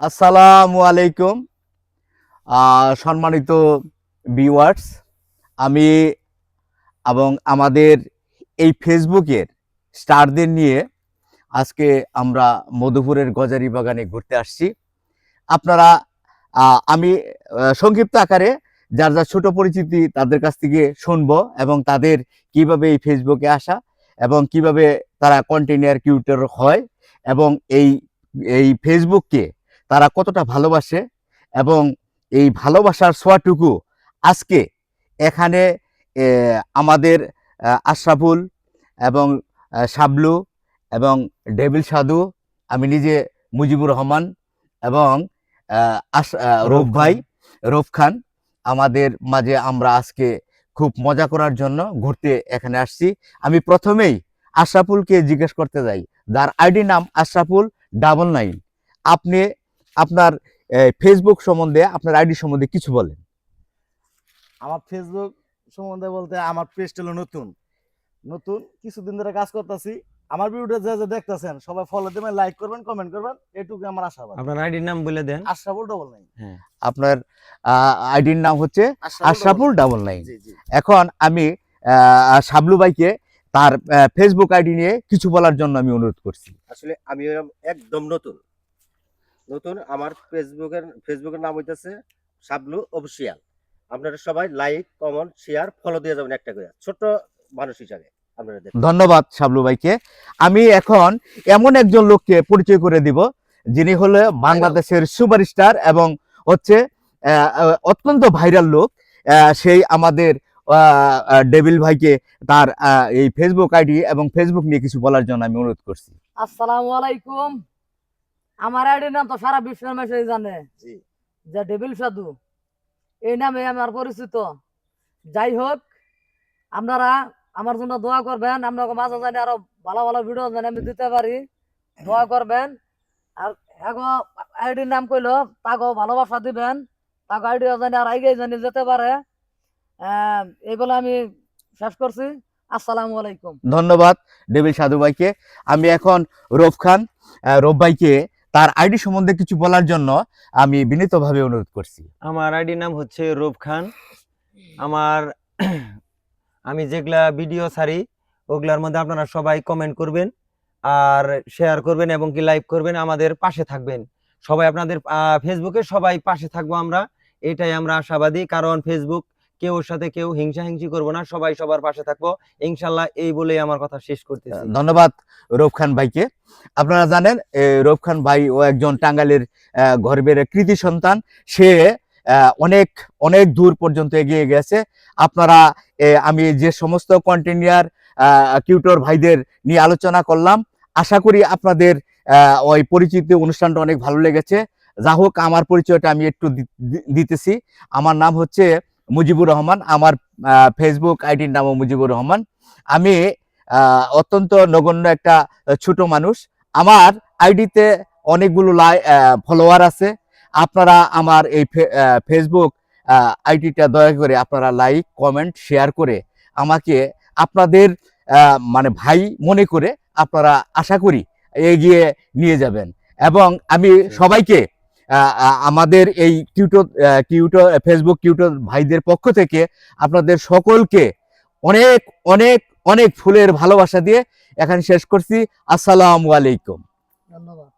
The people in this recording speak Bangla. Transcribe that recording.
আসসালামু আলাইকুম সম্মানিত ভিউয়ার্স, আমি এবং আমাদের এই ফেসবুকের স্টারদের নিয়ে আজকে আমরা মধুপুরের গজারি বাগানে ঘুরতে আসছি। আপনারা আমি সংক্ষিপ্ত আকারে যার যার ছোট পরিচিতি তাদের কাছ থেকে শুনবো এবং তাদের কিভাবে এই ফেসবুকে আসা এবং কিভাবে তারা কন্টেন্ট ক্রিয়েটর হয় এবং এই এই ফেসবুককে তারা কতটা ভালোবাসে এবং এই ভালোবাসার ছোঁয়াটুকু আজকে এখানে আমাদের আশরাফুল এবং শাবলু এবং ডেভিল সাধু, আমি নিজে মুজিবুর রহমান এবং রৌফ ভাই, রৌফ খান, আমাদের মাঝে আমরা আজকে খুব মজা করার জন্য ঘুরতে এখানে আসছি। আমি প্রথমেই আশরাফুলকে জিজ্ঞেস করতে যাই, যার আইডি নাম আশরাফুল 99। আপনি আপনার ফেসবুক সম্বন্ধে, আপনার আইডি সম্বন্ধে কিছু বলেন। আমার ফেসবুক সম্বন্ধে বলতে, আমার পেজটা হলো নতুন কিছুদিন ধরে কাজ করতেছি। আমার ভিডিওটা যা দেখতেছেন সবাই ফলো দিবেন, লাইক করবেন, কমেন্ট করবেন, এটুকু আমার আশাবাদ। আপনার আইডির নাম বলে দেন। আশরাফুল 99। হ্যাঁ, আপনার আইডির নাম হচ্ছে আশরাফুল 99। জি জি। এখন আমি শাবলু ভাইকে তার ফেসবুক আইডি নিয়ে কিছু বলার জন্য আমি অনুরোধ করছি। আসলে আমি একদম নতুন আমার ফেসবুকের নাম হইতেছে শাবলু অফিসিয়াল। আপনারা সবাই লাইক, কমেন্ট, শেয়ার, ফলো দিয়ে যাবেন একটা করে, ছোট মানুষ হিসাবে আপনারা দেখুন। ধন্যবাদ শাবলু ভাইকে। আমি এখন এমন একজন লোককে পরিচয় করে দিব যিনি হলো বাংলাদেশের সুপারস্টার এবং হচ্ছে অত্যন্ত ভাইরাল লোক। সেই আমাদের ডেভিল ভাইকে তার এই ফেসবুক আইডি এবং ফেসবুক নিয়ে কিছু বলার জন্য আমি অনুরোধ করছি। আসসালামু আলাইকুম। আমার আইডির নাম তো সারা বিশ্বের মানুষ জানে, যে ডেভিল সাধু, এই নামে আমার পরিচিত। যাই হোক, আপনারা আমার জন্য দোয়া করবেন, আপনাকে মাঝে জানি আরো ভালো ভালো ভিডিও জানি আমি দিতে পারি, দোয়া করবেন। আর এগো আইডির নাম কইলো তাকেও ভালোবাসা দিবেন, তাকে আইডিও জানি আর আগে জানি যেতে পারে। এই বলে আমি শেষ করছি। আসসালামু আলাইকুম। ধন্যবাদ ডেভিল সাধু ভাইকে। আমি এখন রৌফ খান, রৌফ ভাইকে তার আইডি সম্বন্ধে কিছু বলার জন্য আমি বিনীতভাবে অনুরোধ করছি। আমার আইডির নাম হচ্ছে রৌফ খান। আমি যেগুলা ভিডিও ছাড়ি ওগুলার মধ্যে আপনারা সবাই কমেন্ট করবেন আর শেয়ার করবেন এবং কি লাইক করবেন, আমাদের পাশে থাকবেন সবাই। আপনাদের ফেসবুকে সবাই পাশে থাকবো আমরা, এটাই আমরা আশাবাদী। কারণ ফেসবুক কেউ সাথে কেউ হিংসা করবো না, সবাই সবার পাশে থাকবো ইনশাল্লাহ। এই বলেই আমার কথা শেষ করতেছি। ধন্যবাদ রৌফ খান ভাইকে। আপনারা জানেন রৌফ খান ভাই ও একজন টাঙ্গাইলের গর্বের কৃতি সন্তান। সে অনেক অনেক দূর পর্যন্ত এগিয়ে গেছে। আপনারা আমি যে সমস্ত কন্টেন্ট ক্রিয়েটর ভাইদের নিয়ে আলোচনা করলাম, আশা করি আপনাদের ওই পরিচিতি অনুষ্ঠানটা অনেক ভালো লেগেছে। যা হোক, আমার পরিচয়টা আমি একটু দিতেছি। আমার নাম হচ্ছে মুজিবুর রহমান, আমার ফেসবুক আইডির নামও মুজিবুর রহমান। আমি অত্যন্ত নগণ্য একটা ছোট মানুষ। আমার আইডিতে অনেকগুলো ফলোয়ার আছে। আপনারা আমার এই ফেসবুক আইডিটা দয়া করে আপনারা লাইক, কমেন্ট, শেয়ার করে আমাকে আপনাদের মানে ভাই মনে করে আপনারা আশা করি এগিয়ে নিয়ে যাবেন। এবং আমি সবাইকে আমাদের এই ফেসবুক টিউটর ভাইদের পক্ষ থেকে আপনাদের সকলকে অনেক অনেক অনেক ফুলের ভালোবাসা দিয়ে এখানে শেষ করছি। আসসালামু আলাইকুম। ধন্যবাদ।